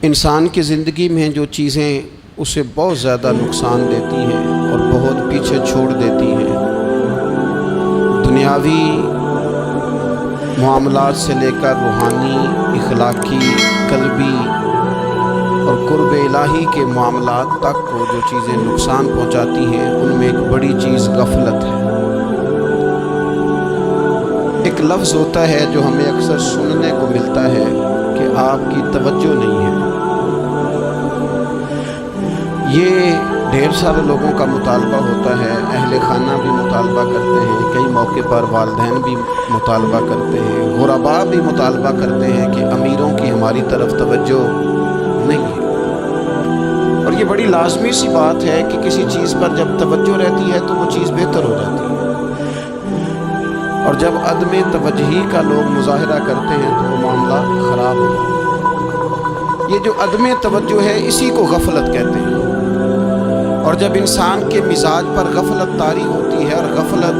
انسان کی زندگی میں جو چیزیں اسے بہت زیادہ نقصان دیتی ہیں اور بہت پیچھے چھوڑ دیتی ہیں، دنیاوی معاملات سے لے کر روحانی، اخلاقی، قلبی اور قرب الہی کے معاملات تک کو جو چیزیں نقصان پہنچاتی ہیں، ان میں ایک بڑی چیز غفلت ہے۔ ایک لفظ ہوتا ہے جو ہمیں اکثر سننے کو ملتا ہے کہ آپ کی توجہ نہیں ہے۔ یہ ڈھیر سارے لوگوں کا مطالبہ ہوتا ہے، اہل خانہ بھی مطالبہ کرتے ہیں، کئی موقع پر والدین بھی مطالبہ کرتے ہیں، غرباء بھی مطالبہ کرتے ہیں کہ امیروں کی ہماری طرف توجہ نہیں ہے۔ اور یہ بڑی لازمی سی بات ہے کہ کسی چیز پر جب توجہ رہتی ہے تو وہ چیز بہتر ہو جاتی ہے، اور جب عدم توجہی کا لوگ مظاہرہ کرتے ہیں تو وہ معاملہ خراب ہو جاتا ہے۔ یہ جو عدم توجہ ہے اسی کو غفلت کہتے ہیں، اور جب انسان کے مزاج پر غفلت طاری ہوتی ہے اور غفلت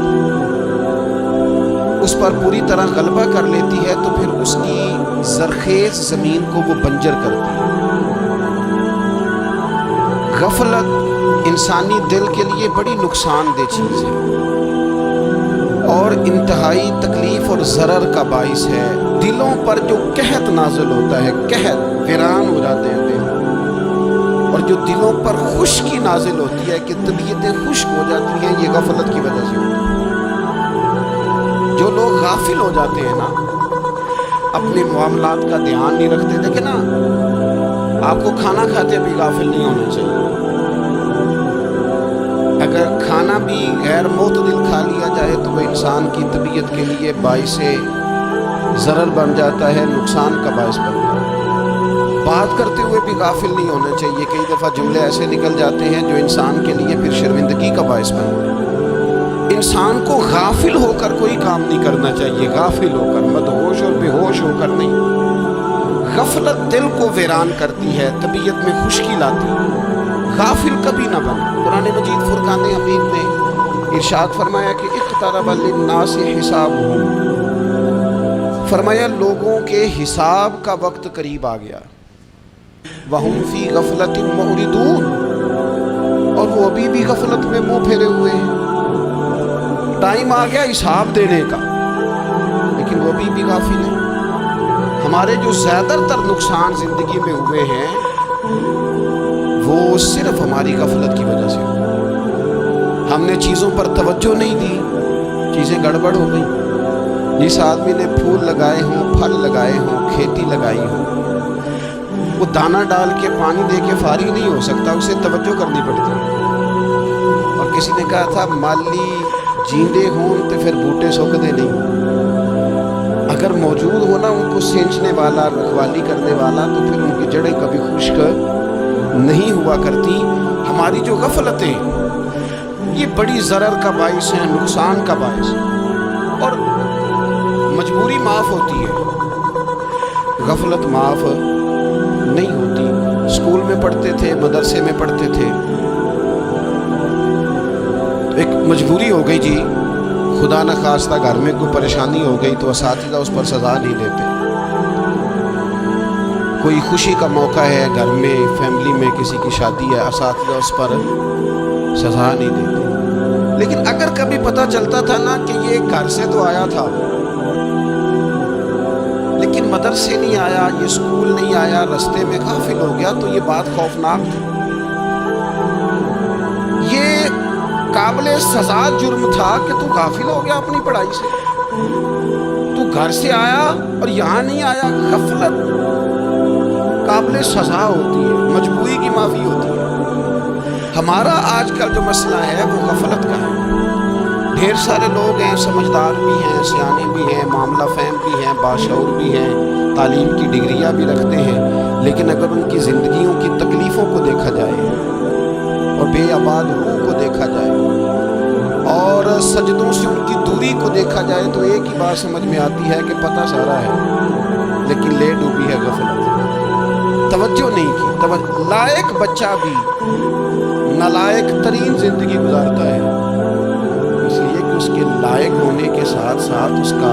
اس پر پوری طرح غلبہ کر لیتی ہے تو پھر اس کی زرخیز زمین کو وہ بنجر کرتی ہے۔ غفلت انسانی دل کے لیے بڑی نقصان دہ چیز ہے اور انتہائی تکلیف اور ضرر کا باعث ہے۔ دلوں پر جو قحط نازل ہوتا ہے، قحط ویران ہو جاتے ہیں دل، اور جو دلوں پر خشکی نازل ہوتی ہے کہ طبیعتیں خشک ہو جاتی ہیں، یہ غفلت کی وجہ سے ہوتی ہے۔ جو لوگ غافل ہو جاتے ہیں نا، اپنے معاملات کا دھیان نہیں رکھتے، دیکھیں نا، آپ کو کھانا کھاتے بھی غافل نہیں ہونا چاہیے۔ اگر کھانا بھی غیر معتدل کھا لیا جائے تو وہ انسان کی طبیعت کے لیے باعث ضرر بن جاتا ہے، نقصان کا باعث بن جاتا ہے۔ بات کرتے ہوئے بھی غافل نہیں ہونا چاہیے، کئی دفعہ جملے ایسے نکل جاتے ہیں جو انسان کے لیے پھر شرمندگی کا باعث بن جاتے ہیں۔ انسان کو غافل ہو کر کوئی کام نہیں کرنا چاہیے، غافل ہو کر، مدہوش اور بے ہوش ہو کر نہیں۔ غفلت دل کو ویران کرتی ہے، طبیعت میں خشکی لاتی ہے۔ غافل کبھی نہ بن۔ قرآن مجید فرقان حمید میں ارشاد فرمایا کہ اقترب للناس حسابهم، فرمایا لوگوں کے حساب کا وقت قریب آ گیا۔ وَهُمْ فِي غَفْلَةٍ مُعْرِضُونَ، اور وہ ابھی بھی غفلت میں منہ پھیرے ہوئے ہیں۔ ٹائم آ گیا حساب دینے کا، لیکن وہ ابھی بھی غافل ہیں۔ ہمارے جو زیادہ تر نقصان زندگی میں ہوئے ہیں وہ صرف ہماری غفلت کی وجہ سے ہوئے۔ ہم نے چیزوں پر توجہ نہیں دی، چیزیں گڑبڑ ہو گئیں۔ جس آدمی نے پھول لگائے ہوں، پھل لگائے ہوں، کھیتی لگائی ہو، وہ دانہ ڈال کے پانی دے کے فارغ نہیں ہو سکتا، اسے توجہ کرنی پڑتی ہے۔ اور کسی نے کہا تھا مالی جیندے ہوں تو پھر بوٹے سکدے نہیں۔ اگر موجود ہونا ان کو سینچنے والا، رکھوالی کرنے والا، تو پھر ان کی جڑیں کبھی خشک نہیں ہوا کرتی۔ ہماری جو غفلتیں یہ بڑی ضرر کا باعث ہیں، نقصان کا باعث ہے، اور مجبوری معاف ہوتی ہے، غفلت معاف نہیں ہوتی۔ اسکول میں پڑھتے تھے، مدرسے میں پڑھتے تھے، تو ایک مجبوری ہو گئی جی، خدا نخواستہ گھر میں کوئی پریشانی ہو گئی تو اساتذہ اس پر سزا نہیں دیتے۔ کوئی خوشی کا موقع ہے گھر میں، فیملی میں کسی کی شادی ہے، اساتذہ اس پر سزا نہیں دیتے۔ لیکن اگر کبھی پتہ چلتا تھا نا کہ یہ گھر سے تو آیا تھا لیکن مدرسے نہیں آیا، یہ اسکول نہیں آیا، رستے میں غافل ہو گیا، تو یہ بات خوفناک تھی۔ یہ قابل سزا جرم تھا کہ تو غافل ہو گیا اپنی پڑھائی سے، تو گھر سے آیا اور یہاں نہیں آیا۔ غفلت قابل سزا ہوتی ہے، مجبوری کی معافی ہوتی ہے۔ ہمارا آج کل جو مسئلہ ہے وہ غفلت کا ہے۔ ڈھیر سارے لوگ ہیں، سمجھدار بھی ہیں، سیانے بھی ہیں، معاملہ فہم بھی ہیں، باشعور بھی ہیں، تعلیم کی ڈگریاں بھی رکھتے ہیں، لیکن اگر ان کی زندگیوں کی تکلیفوں کو دیکھا جائے اور بے آباد روح کو دیکھا جائے اور سجدوں سے ان کی دوری کو دیکھا جائے تو ایک ہی بات سمجھ میں آتی ہے کہ پتہ سارا ہے لیکن لے ڈوبی ہے غفلت، توجہ نہیں کی۔ لائق بچہ بھی نالائق ترین زندگی گزارتا ہے، اس لیے کہ اس کے لائق ہونے کے ساتھ ساتھ اس کا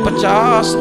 50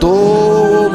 2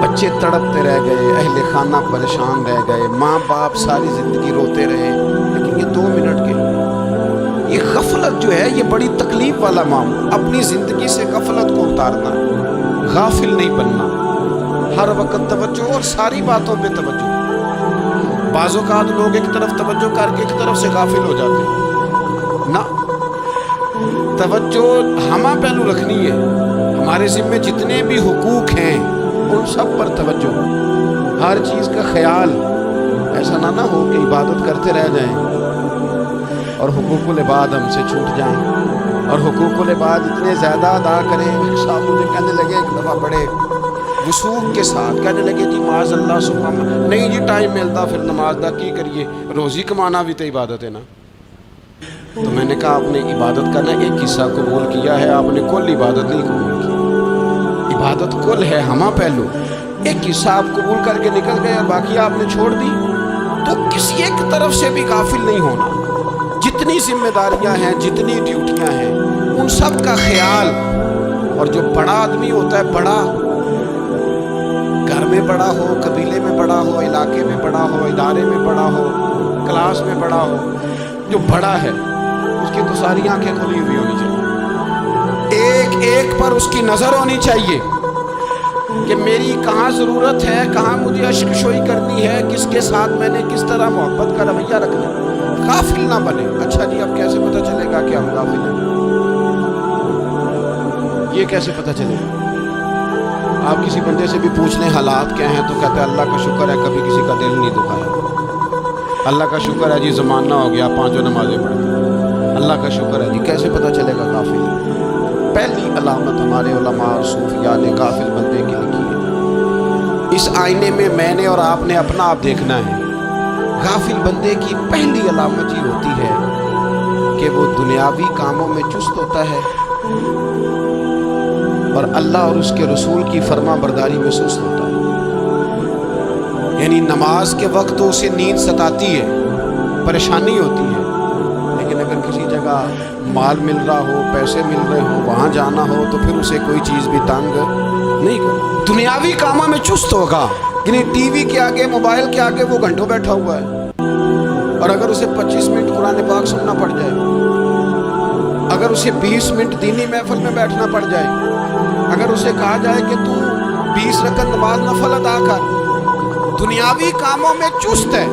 بچے تڑپتے رہ گئے، اہل خانہ پریشان رہ گئے، ماں باپ ساری زندگی روتے رہے، لیکن یہ 2 منٹ کے یہ غفلت جو ہے یہ بڑی تکلیف والا معاملہ. اپنی زندگی سے غفلت کو اتارنا، غافل نہیں بننا، ہر وقت توجہ اور ساری باتوں پہ توجہ. بعض اوقات لوگ ایک طرف توجہ کر کے ایک طرف سے غافل ہو جاتے ہیں. نہ، توجہ ہمہ پہلو رکھنی ہے. ہمارے ذمے جتنے بھی حقوق ہیں ان سب پر توجہ، ہر چیز کا خیال. ایسا نہ ہو کہ عبادت کرتے رہ جائیں اور حقوق العباد ہم سے چھوٹ جائیں، اور حقوق العباد اتنے زیادہ ادا کریں. ایک صاحب مجھے کہنے لگے ایک دفعہ بڑے وثوق کے ساتھ کہنے لگے جی معاذ اللہ سبحان نہیں جی ٹائم ملتا پھر نماز دا کی کریے، روزی کمانا بھی تو عبادت ہے نا. تو میں نے کہا آپ نے عبادت کرنا ایک حصہ قبول کیا ہے، آپ نے کل عبادت نہیں قبول کی. عبادت کل ہے ہمہ پہلو، ایک حصہ آپ قبول کر کے نکل گئے اور باقی آپ نے چھوڑ دی. تو کسی ایک طرف سے بھی غافل نہیں ہونا. جتنی ذمہ داریاں ہیں، جتنی ڈیوٹیاں ہیں، ان سب کا خیال. اور جو بڑا آدمی ہوتا ہے، بڑا گھر میں بڑا ہو، قبیلے میں بڑا ہو، علاقے میں بڑا ہو، ادارے میں بڑا ہو، کلاس میں بڑا ہو، جو بڑا ہے اس کی تو ساری آنکھیں کھلی ہوئی ہونی چاہیے. ایک ایک پر اس کی نظر ہونی چاہیے کہ میری کہاں ضرورت ہے، کہاں مجھے اشک شوئی کرنی ہے، کس کے ساتھ میں نے کس طرح محبت کا رویہ رکھنا ہے. غافل نہ بنے. اچھا جی اب کیسے پتہ چلے گا کہ ہم غافل ہیں؟ یہ کیسے پتہ چلے گا؟ آپ کسی بندے سے بھی پوچھ لیں حالات کیا ہیں تو کہتے ہیں اللہ کا شکر ہے کبھی کسی کا دل نہیں دکھایا، اللہ کا شکر ہے جی زمانہ ہو گیا 5 نمازیں پڑھتے، اللہ کا شکر ہے جی. کیسے پتہ چلے گا غافل؟ پہلی علامت ہمارے علماء اور صوفیاء نے غافل بندے کی لکھی ہے. اس آئینے میں میں نے اور آپ نے اپنا آپ دیکھنا ہے. غافل بندے کی پہلی علامت یہ ہوتی ہے کہ وہ دنیاوی کاموں میں چست ہوتا ہے اور اللہ اور اس کے رسول کی فرما برداری میں سست ہوتا ہے. یعنی نماز کے وقت تو اسے نیند ستاتی ہے، پریشانی ہوتی ہے، لیکن اگر کسی جگہ مال مل رہا ہو، پیسے مل رہے ہوں، وہاں جانا ہو تو پھر اسے کوئی چیز بھی تنگ نہیں کرے. دنیاوی کاموں میں چست ہوگا، یعنی ٹی وی کے آگے، موبائل کے آگے وہ گھنٹوں بیٹھا ہوا ہے. اور اگر اسے 25 منٹ قرآن پاک سننا پڑ جائے، اگر اسے 20 منٹ دینی محفل میں بیٹھنا پڑ جائے، اگر اسے کہا جائے کہ تو 20 رکعت نماز نفل ادا کر، دنیاوی کاموں میں چست ہے،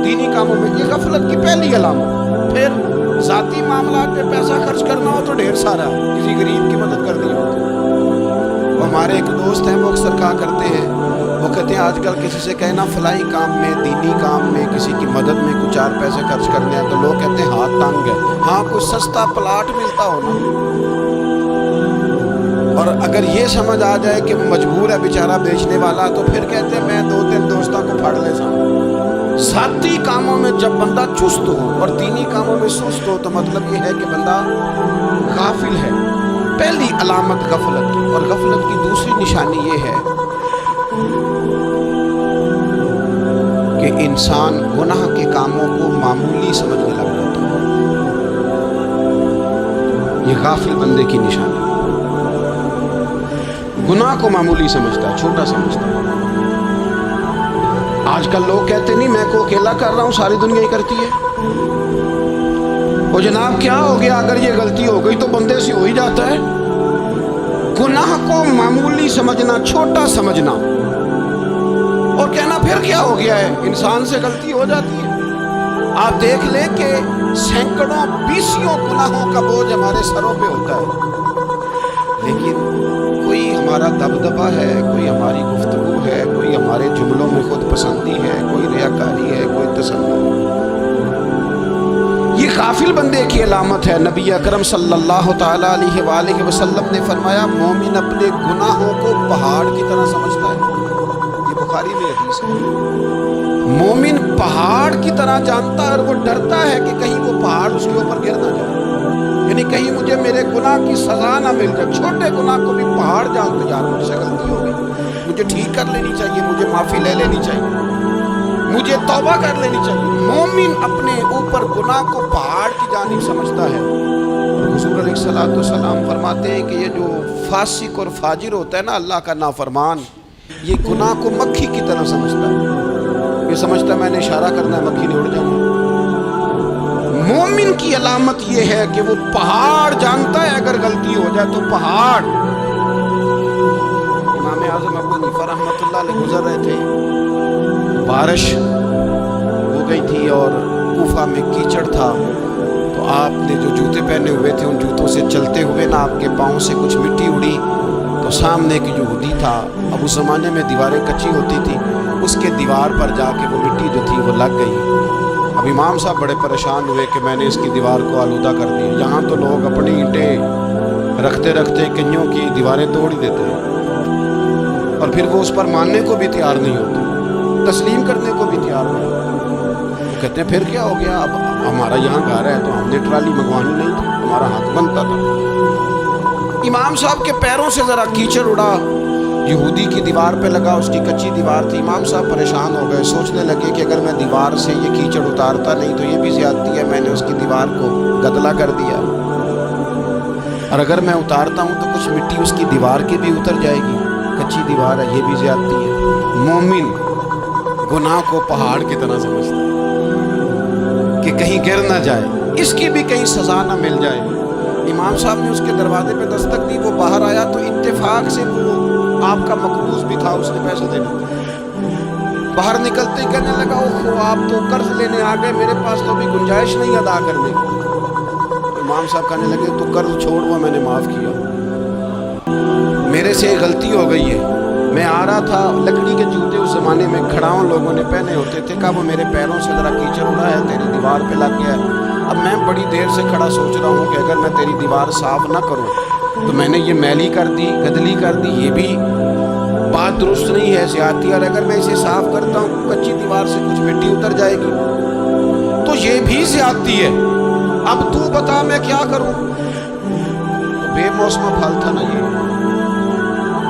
دینی کاموں میں، یہ غفلت کی پہلی علامت. پھر ذاتی معاملات پہ پیسہ خرچ کرنا ہو تو ڈھیر سارا، کسی غریب کی مدد کرنی ہو تو. ہمارے ایک دوست ہیں وہ اکثر کہا کرتے ہیں، وہ کہتے ہیں آج کل کسی سے کہنا فلائی کام میں، دینی کام میں، کسی کی مدد میں کچھ 4 پیسے خرچ کرنے ہیں تو لوگ کہتے ہیں ہاتھ تنگ ہے. ہاں کوئی سستا پلاٹ ملتا ہو نا، اور اگر یہ سمجھ آ جائے کہ وہ مجبور ہے بیچارہ بیچنے والا تو پھر کہتے ہیں میں 2-3 دوستوں کو پھاڑ لے سکوں. ذاتی کاموں میں جب بندہ چست ہو اور دینی کاموں میں سست ہو تو مطلب یہ ہے کہ بندہ غافل ہے. پہلی علامت غفلت کی. اور غفلت کی دوسری نشانی یہ ہے کہ انسان گناہ کے کاموں کو معمولی سمجھنے لگ جاتا ہے. یہ غافل بندے کی نشانی ہے. گناہ کو معمولی سمجھتا ہے، چھوٹا سمجھتا ہے. آج کل لوگ کہتے نہیں میں کو اکیلا کر رہا ہوں، ساری دنیا ہی کرتی ہے. وہ جناب کیا ہو گیا اگر یہ غلطی ہو گئی تو بندے سے ہو ہی جاتا ہے. گناہ کو معمولی سمجھنا، چھوٹا سمجھنا اور کہنا پھر کیا ہو گیا ہے، انسان سے غلطی ہو جاتی ہے. آپ دیکھ لیں کہ سینکڑوں بیسیوں گناہوں کا بوجھ ہمارے سروں پہ ہوتا ہے، لیکن کوئی ہمارا دبدبہ ہے، کوئی ہماری گفتگو ہے، کوئی ہمارے جملوں میں خود پسندی ہے، کوئی ریاکاری ہے، کوئی تسنن. یہ غافل بندے کی علامت ہے. نبی اکرم صلی اللہ تعالیٰ علیہ وآلہ وسلم نے فرمایا مومن اپنے گناہوں کو پہاڑ کی طرح سمجھتا ہے. یہ بخاری میں حدیث ہے. مومن پہاڑ کی طرح جانتا ہے اور وہ ڈرتا ہے کہ کہیں وہ پہاڑ اس کے اوپر گر نہ جائے، یعنی کہیں مجھے میرے گناہ کی سزا نہ مل جائے. چھوٹے گناہ کو بھی پہاڑ جانتے، یار مجھ سے غلطی ہو گئی، مجھے ٹھیک کر لینی چاہیے، مجھے معافی لے لینی چاہیے، مجھے توبہ کر لینی چاہیے. مومن اپنے اوپر گناہ کو پہاڑ کی جانب سمجھتا ہے. اور حضور علیہ الصلوۃ والسلام فرماتے ہیں کہ یہ جو فاسق اور فاجر ہوتا ہے نا، اللہ کا نافرمان، یہ گناہ کو مکھی کی طرح سمجھتا ہے، یہ سمجھتا ہے میں نے اشارہ کرنا ہے مکھی نے اڑ جانا۔ مومن کی علامت یہ ہے کہ وہ پہاڑ جانتا ہے اگر غلطی ہو جائے تو پہاڑ۔ امام اعظم ابو حنیفہ رحمۃ اللہ علیہ گزر رہے تھے، بارش ہو گئی تھی اور کوفہ میں کیچڑ تھا، تو آپ نے جو جوتے پہنے ہوئے تھے ان جوتوں سے چلتے ہوئے نا آپ کے پاؤں سے کچھ مٹی اڑی، تو سامنے ایک یہودی تھا، اب اس زمانے میں دیواریں کچی ہوتی تھی، اس کے دیوار پر جا کے وہ مٹی جو تھی وہ لگ گئی۔ اب امام صاحب بڑے پریشان ہوئے کہ میں نے اس کی دیوار کو آلودہ کر دیا۔ یہاں تو لوگ اپنی اینٹیں رکھتے رکھتے کئیوں کی دیواریں توڑ ہی دیتے ہیں، اور پھر وہ اس پر ماننے کو بھی تیار نہیں ہوتے، تسلیم کرنے کو بھی تیار نہیں ہوتے۔ وہ کہتے ہیں پھر کیا ہو گیا، اب ہمارا یہاں گھر ہے تو ہم نے ٹرالی منگوانی نہیں تھی، ہمارا حق بنتا تھا۔ امام صاحب کے پیروں سے ذرا کیچڑ اڑا، یہودی کی دیوار پہ لگا، اس کی کچی دیوار تھی۔ امام صاحب پریشان ہو گئے، سوچنے لگے کہ اگر میں دیوار سے یہ کیچڑ اتارتا نہیں تو یہ بھی زیادتی ہے، میں نے اس کی دیوار کو گدلا کر دیا، اور اگر میں اتارتا ہوں تو کچھ مٹی اس کی دیوار کی بھی اتر جائے گی، کچی دیوار ہے، یہ بھی زیادتی ہے۔ مومن گناہ کو پہاڑ کی طرح سمجھتا ہے کہ کہیں گر نہ جائے، اس کی بھی کہیں سزا نہ مل جائے۔ امام صاحب نے اس کے دروازے پہ دستک دی، وہ باہر آیا تو اتفاق سے وہ آپ کا مقروض بھی تھا، اس نے پیسے دینے تھے۔ باہر نکلتے ہی کہنے لگا اوہ آپ تو قرض لینے آ گئے، میرے پاس تو ابھی گنجائش نہیں ادا کرنے کی۔ امام صاحب کہنے لگے تو قرض چھوڑ، وہ میں نے معاف کیا، میرے سے غلطی ہو گئی ہے، میں آ رہا تھا، لکڑی کے جوتے اس زمانے میں کھڑاؤں لوگوں نے پہنے ہوتے تھے، کہا وہ میرے پیروں سے ذرا کیچڑ اڑا ہے، تیری دیوار پہ لگ گیا ہے، اب میں بڑی دیر سے کھڑا سوچ رہا ہوں کہ اگر میں تیری دیوار صاف نہ کروں تو میں نے یہ میلی کر دی، گدلی کر دی، یہ بھی بات درست نہیں ہے، زیادتی، اور اگر میں اسے صاف کرتا ہوں کچی دیوار سے کچھ مٹی اتر جائے گی تو یہ بھی زیادتی ہے، اب تو بتا میں کیا کروں۔ تو بے موسمہ پھل تھا نا یہ،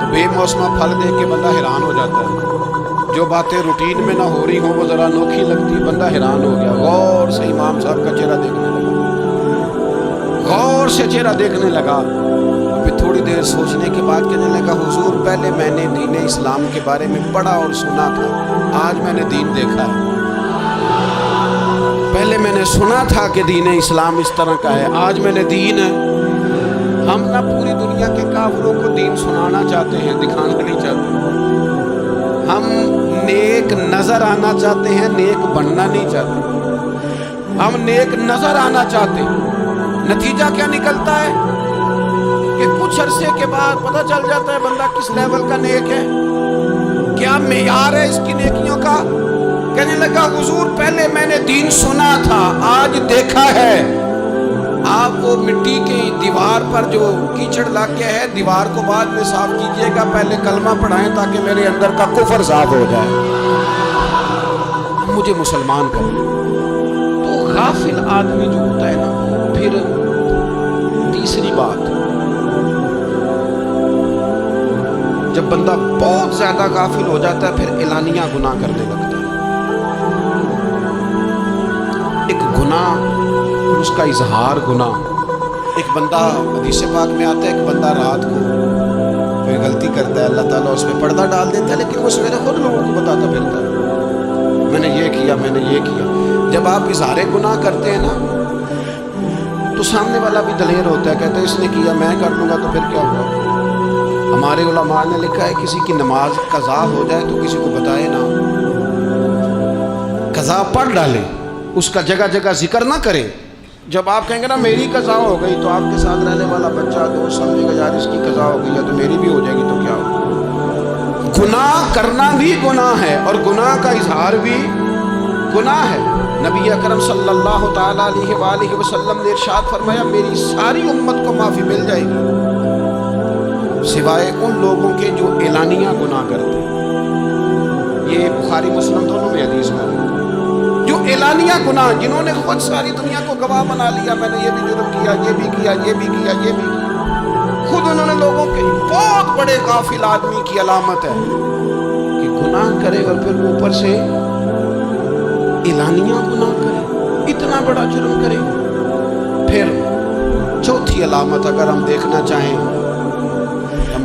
تو بے موسمہ پھل دیکھ کے بندہ حیران ہو جاتا ہے، جو باتیں روٹین میں نہ ہو رہی ہوں وہ ذرا انوکھی لگتی، بندہ حیران ہو گیا، غور سے امام صاحب کا چہرہ دیکھنے لگا، غور سے چہرہ دیکھنے لگا، پھر تھوڑی دیر سوچنے کے بعد کہنے لگا حضور پہلے میں نے دین اسلام کے بارے میں پڑھا اور سنا تھا، آج میں نے دین دیکھا ہے، پہلے میں نے سنا تھا کہ دین اسلام اس طرح کا ہے، آج میں نے دین ہے۔ ہم نہ پوری دنیا کے کافروں کو دین سنانا چاہتے ہیں، دکھانا نہیں چاہتے، ہم نیک نظر آنا چاہتے ہیں، نیک بننا نہیں چاہتے، ہم نیک نظر آنا چاہتے ہیں۔ نتیجہ کیا نکلتا ہے کہ کچھ عرصے کے بعد پتہ چل جاتا ہے بندہ کس لیول کا نیک ہے، کیا معیار ہے اس کی نیکیوں کا۔ کہنے لگا حضور پہلے میں نے دین سنا تھا، آج دیکھا ہے۔ آپ وہ مٹی کی دیوار پر جو کیچڑ لگ گیا ہے، دیوار کو بعد میں صاف کیجئے گا، پہلے کلمہ پڑھائیں تاکہ میرے اندر کا کفر صاف ہو جائے، مجھے مسلمان کر۔ تو غافل آدمی جو ہوتا ہے نا، پھر تیسری بات، جب بندہ بہت زیادہ غافل ہو جاتا ہے پھر اعلانیہ گناہ کرنے لگتا ہے۔ ایک گناہ اور اس کا اظہار گناہ، ایک بندہ حدیث پاک میں آتا ہے، ایک بندہ رات کو کوئی غلطی کرتا ہے، اللہ تعالیٰ اس پہ پردہ ڈال دیتا ہے، لیکن وہ سویرے خود لوگوں کو بتاتا پھرتا ہے میں نے یہ کیا، میں نے یہ کیا۔ جب آپ اظہار گناہ کرتے ہیں نا تو سامنے والا بھی دلیر ہوتا ہے، کہتا ہے اس نے کیا میں کر لوں گا تو پھر کیا ہوگا۔ ہمارے علماء نے لکھا ہے کسی کی نماز قضا ہو جائے تو کسی کو بتائے نہ، قضا پڑھ ڈالے، اس کا جگہ جگہ ذکر نہ کرے۔ جب آپ کہیں گے نا میری قضا ہو گئی تو آپ کے ساتھ رہنے والا بچہ دوست سمجھے گا یار اس کی قضا ہو گئی ہے تو میری بھی ہو جائے گی تو کیا ہوگا۔ گناہ کرنا بھی گناہ ہے اور گناہ کا اظہار بھی گناہ ہے۔ نبی اکرم صلی اللہ تعالیٰ علیہ وآلہ وسلم نے ارشاد فرمایا میری ساری امت کو معافی مل جائے گی سوائے ان لوگوں کے جو اعلانیہ گناہ کرتے ہیں۔ یہ بخاری مسلم دونوں میں حدیث میں جو اعلانیہ گناہ، جنہوں نے خود ساری دنیا کو گواہ بنا لیا، میں نے یہ بھی جرم کیا، یہ بھی کیا، یہ بھی کیا، یہ بھی کیا، خود انہوں نے لوگوں کے بہت بڑے غافل آدمی کی علامت ہے کہ گناہ کرے اور پھر اوپر سے اعلانیہ گناہ کرے، اتنا بڑا جرم کرے۔ پھر چوتھی علامت اگر ہم دیکھنا چاہیں، ہم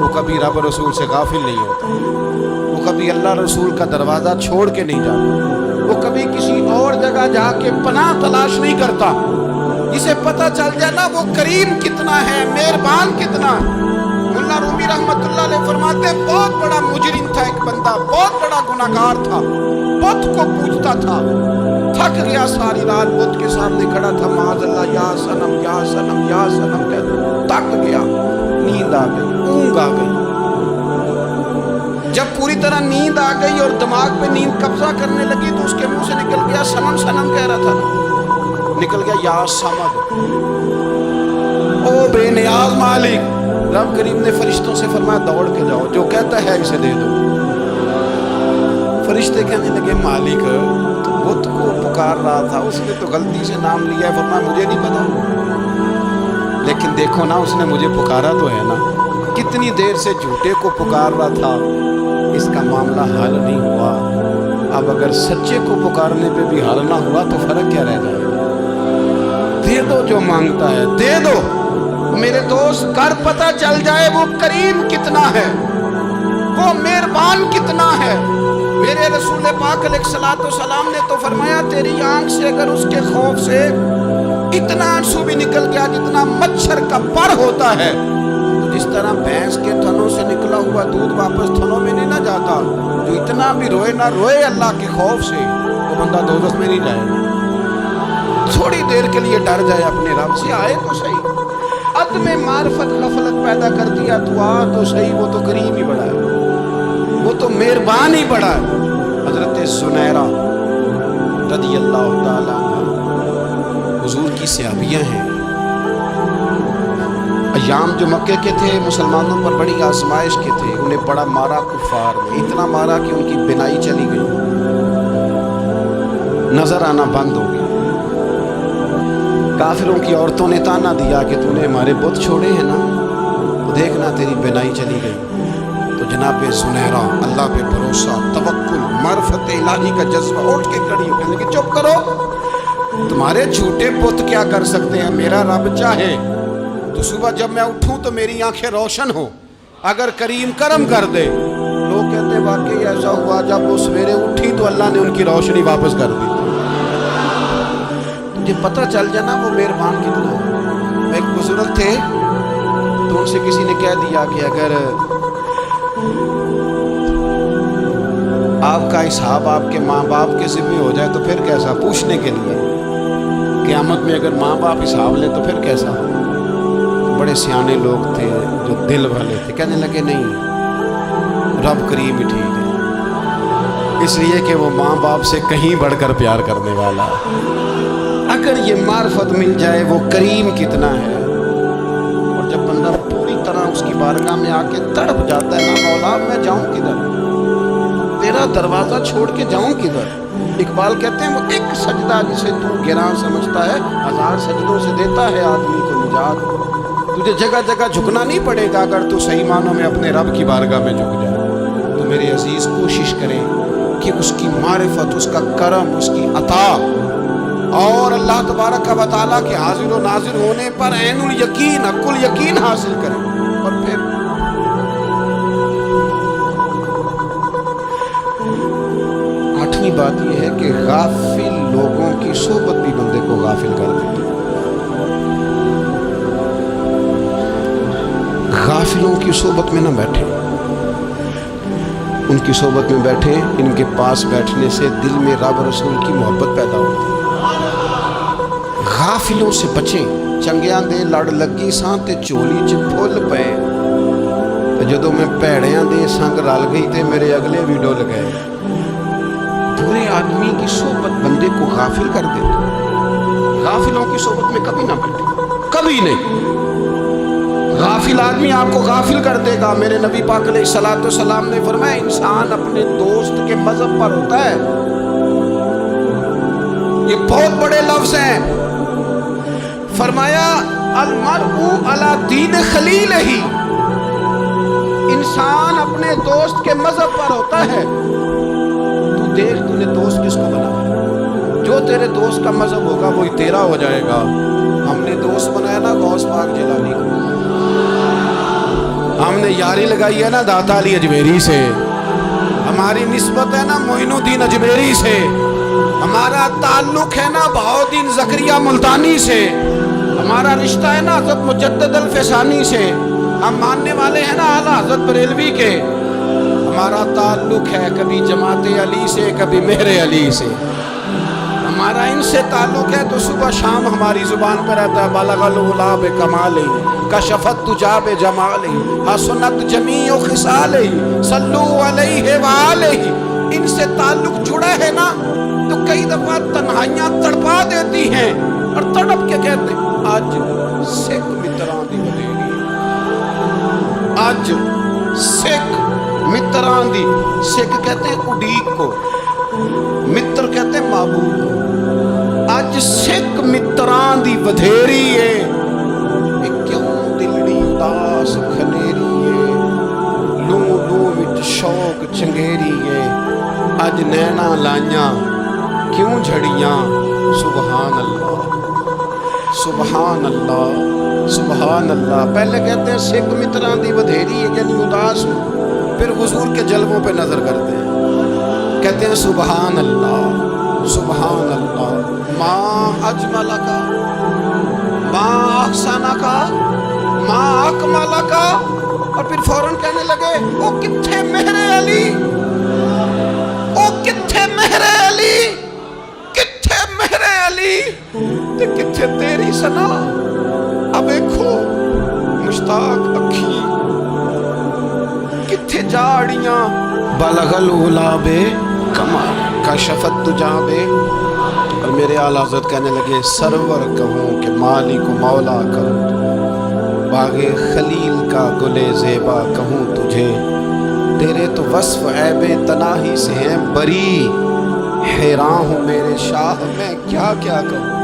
وہ کبھی رب رسول سے غافل نہیں ہوتا، وہ کبھی اللہ رسول کا دروازہ چھوڑ کے نہیں جاتا، وہ کبھی کسی اور جگہ جا کے پناہ تلاش نہیں کرتا۔ جسے پتہ چل جائے نا وہ کریم کتنا ہے، مہربان کتنا ہے۔ ملا رومی رحمت اللہ علیہ فرماتے ہیں بہت بڑا مجرم تھا ایک بندہ، بہت بڑا گناہگار تھا، بت کو پوجتا تھا، تھک گیا ساری رات بت کے سامنے کھڑا تھا، معاذ اللہ یا صنم یا صنم یا صنم کہتا، تھک گیا، نیند آ گئی، اونگ آ گئی۔ جب پوری طرح نیند آ گئی اور دماغ پہ نیند قبضہ کرنے لگی تو اس کے منہ سے نکل گیا صنم صنم کہہ رہا تھا، نکل گیا یا صمد، او بے نیاز مالک۔ رب کریم نے فرشتوں سے فرمایا دوڑ کے جاؤ، جو کہتا ہے اسے دے دو۔ فرشتے کہنے لگے مالک تو بت کو پکار رہا تھا، اس نے تو غلطی سے نام لیا ہے، فرمایا مجھے نہیں پتا، لیکن دیکھو نا اس نے مجھے پکارا تو ہے نا، کتنی دیر سے جھوٹے کو پکار رہا تھا، اس کا معاملہ حل نہیں ہوا، اب اگر سچے کو پکارنے پہ بھی حل نہ ہوا تو فرق کیا رہ جائے گا؟ دے دو جو مانگتا ہے، دے دو میرے دوست، کر پتہ چل جائے وہ کریم کتنا ہے، وہ مہربان کتنا ہے۔ میرے رسول پاک علیہ الصلوۃ والسلام نے تو فرمایا تیری آنکھ سے اگر اس کے خوف سے اتنا آنسو بھی نکل گیا جتنا مچھر کا پر ہوتا ہے، تو جس طرح بھینس کے تھنوں سے نکلا ہوا دودھ واپس تھنوں میں نہیں نہ جاتا، جو اتنا بھی روئے نہ روئے اللہ کے خوف سے، وہ بندہ دوزخ میں نہیں جائے گا۔ تھوڑی دیر کے لیے ڈر جائے اپنے رب سے، آئے تو صحیح، عدم معرفت غفلت پیدا کر دیا تو آ تو صحیح، وہ تو کریم ہی بڑا ہے، وہ تو مہربان ہی بڑا ہے۔ حضرت زنیرہ رضی اللہ تعالیٰ عنہ حضور کی صحابیہ ہیں، ایام جو مکے کے تھے مسلمانوں پر بڑی آزمائش کے تھے، انہیں بڑا مارا کفار نے، اتنا مارا کہ ان کی بینائی چلی گئی، نظر آنا بند ہو گیا۔ کافروں کی عورتوں نے تانا دیا کہ تو نے ہمارے بت چھوڑے ہیں نا، تو دیکھنا تیری بینائی چلی گئی۔ تو جناب زنیرہ اللہ پہ بھروسہ، توکل، معرفت الہی کا جذبہ، اٹھ کے کھڑی ہو کہنے کہ چپ کرو، تمہارے جھوٹے بت کیا کر سکتے ہیں، میرا رب چاہے تو صبح جب میں اٹھوں تو میری آنکھیں روشن ہو، اگر کریم کرم کر دے۔ لوگ کہتے ہیں واقعی ایسا ہوا، جب وہ سویرے اٹھی تو اللہ نے ان کی روشنی واپس کر دی۔ تجھے پتہ چل جانا وہ مہربان کتنا ہے۔ ایک بزرگ تھے تو ان سے کسی نے کہہ دیا کہ اگر آپ کا حساب آپ کے ماں باپ کے ذمہ ہو جائے تو پھر کیسا، پوچھنے کے لیے قیامت میں اگر ماں باپ حساب لے تو پھر کیسا۔ بڑے سیانے لوگ تھے جو دل والے تھے، کہنے لگے نہیں، رب کریم ہی ٹھیک ہے، اس لیے کہ وہ ماں باپ سے کہیں بڑھ کر پیار کرنے والا ہے۔ اگر یہ معرفت مل جائے وہ کریم کتنا ہے، اور جب بندہ پوری طرح اس کی بارگاہ میں آ کے تڑپ جاتا ہے نا، مولا میں جاؤں کدھر، تیرا دروازہ چھوڑ کے جاؤں کدھر۔ اقبال کہتے ہیں وہ ایک سجدہ جسے تو گراں سمجھتا ہے، 1000 سجدوں سے دیتا ہے آدمی کو نجات۔ تجھے جگہ جگہ جھکنا نہیں پڑے گا اگر تو صحیح معنوں میں اپنے رب کی بارگاہ میں جھک جائے۔ تو میرے عزیز کوشش کریں کہ اس کی معرفت، اس کا کرم، اس کی عطا اور اللہ تبارک و تعالیٰ کے حاضر و ناظر ہونے پر عین الیقین، حق الیقین حاصل کریں۔ اور پھر آٹھویں بات یہ ہے کہ غافل لوگوں کی صحبت بھی بندے کو غافل کر دیتی ہے۔ غافلوں کی صحبت میں نہ بیٹھیں، ان کی صحبت میں بیٹھیں، ان کے پاس بیٹھنے سے دل میں رب رسول کی محبت پیدا ہوتی ہے۔ غافلوں سے بچیں، چنگیاں دے لڑ لگی ساں تے چولی چ پھل پے، تے جدوں میں پیڑیاں دے سنگ رل گئی تے میرے اگلے بھی ڈول گئے۔ برے آدمی کی صحبت بندے کو غافل کر دیتی، غافلوں کی صحبت میں کبھی نہ بیٹھیں، کبھی نہیں۔ غافل آدمی آپ کو غافل کر دے گا۔ میرے نبی پاک علیہ الصلوۃ والسلام نے فرمایا انسان اپنے دوست کے مذہب پر ہوتا ہے۔ یہ بہت بڑے لفظ ہیں۔ فرمایا المرء علی دین خلیلہ، انسان اپنے دوست کے مذہب پر ہوتا ہے۔ تو دیکھ تو نے دوست کس کو بنایا، جو تیرے دوست کا مذہب ہوگا وہی تیرا ہو جائے گا۔ ہم نے دوست بنایا نا غوث پاک جیلانی کو، ہم نے یاری لگائی ہے نا داتا علی اجمیری سے، ہماری نسبت ہے نا معین الدین اجمیری سے، ہمارا تعلق ہے نا بہاؤالدین زکریا ملتانی سے، ہمارا رشتہ ہے نا حضرت مجدد الفسانی سے، ہم ماننے والے ہیں نا اعلیٰ حضرت بریلوی کے، ہمارا تعلق ہے کبھی جماعت علی سے کبھی مہر علی سے، ہمارا ان سے تعلق ہے تو صبح شام ہماری زبان پر رہتا ہے بالغ العلا بکمالہ کشفت تجا بجمالہ حسنت جمیع خصالہ صلو علیہ وآلہ۔ ان سے تعلق جڑا ہے نا تو کئی دفعہ تنہائیاں تڑپا دیتی ہیں اور تڑپ کے کہتے ہیں آج سکھ متراں دی ودیری، آج سکھ متراں دی، سکھ کہتے ہیں اڈیق کو، متر کہتے ہیں محبوب کو، اج سکھ متراں دی ودھیری ہے، کیوں دلڑی اداس کھنیری ہے، لوں لوں وچ شوق چنگیری ہے، اج نینا لائیاں کیوں جھڑیاں، سبحان اللہ سبحان اللہ سبحان اللہ۔ پہلے کہتے ہیں سکھ متراں دی ودھیری ہے یعنی اداس ہوں، پھر حضور کے جلووں پہ نظر کرتے ہیں، کہتے ہیں سبحان اللہ سبحان اللہ، ما اجمل کا ما احسن کا ما اکمل کا، اور پھر فوراً کہنے لگے او کتھے مہر علی، او کتھے مہر علی، کتھے مہر علی تے کتھے تیری ثنا، اب دیکھو مشتاق اکھی کتھے جاڑیاں بلغ العلا بے کمال کشفت تجا بے، اور میرے اعلیٰ حضرت کہنے لگے سرور کہوں کہ مالک و مولا کروں، باغ خلیل کا گلے زیبا کہوں تجھے، تیرے تو وصف عیب تناہی سے ہیں بری، حیران ہوں میرے شاہ میں کیا کیا کہوں۔